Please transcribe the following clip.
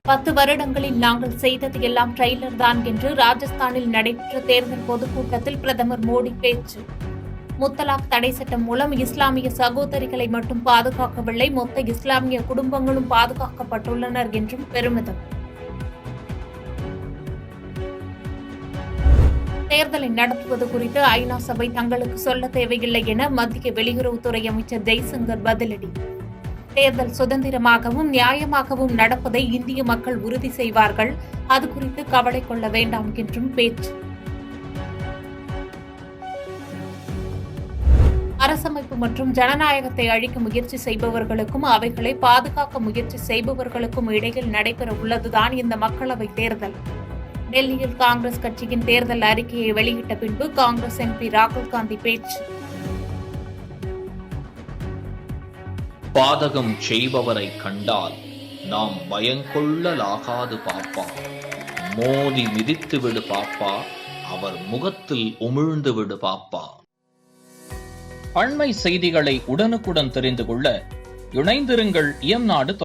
10 வருடங்களில் நாங்கள் செய்தது எல்லாம் ட்ரெய்லர் தான் என்று ராஜஸ்தானில் நடைபெற்ற தேர்தல் பொதுக்கூட்டத்தில் பிரதமர் மோடி பேச்சு. முத்தலாக் தடை சட்டம் மூலம் இஸ்லாமிய சகோதரிகளை மட்டும் பாதுகாக்கவில்லை, மொத்த இஸ்லாமிய குடும்பங்களும் பாதுகாக்கப்பட்டுள்ளனர் என்றும் பெருமிதம். தேர்தலை நடத்துவது குறித்து ஐநா சபை தங்களுக்கு சொல்ல தேவையில்லை என மத்திய வெளியுறவுத்துறை அமைச்சர் ஜெய்சங்கர் பதிலடி. தேர்தல் சுதந்திரமாகவும் நியாயமாகவும் நடப்பதை இந்திய மக்கள் உறுதி செய்வார்கள், அது குறித்து கவலை கொள்ள வேண்டாம் என்றும் பேச்சு. அரசமைப்பு மற்றும் ஜனநாயகத்தை அழிக்க முயற்சி செய்பவர்களுக்கும் அவைகளை பாதுகாக்க முயற்சி செய்பவர்களுக்கும் இடையில் நடைபெற உள்ளதுதான் இந்த மக்களவைத் தேர்தல். டெல்லியில் காங்கிரஸ் கட்சியின் தேர்தல் அறிக்கையை வெளியிட்ட பின்பு காங்கிரஸ் எம்பி ராகுல் காந்தி பேச்சு. பாதகம் செய்பவரை கண்டால் நாம் பயங்கொள்ளலாகாது பாப்பா, மோதி மிதித்து விடு பாப்பா, அவர் முகத்தில் உமிழ்ந்து விடு பாப்பா. அண்மை செய்திகளை உடனுக்குடன் தெரிந்து கொள்ள இணைந்திருங்கள் இயம்நாடு.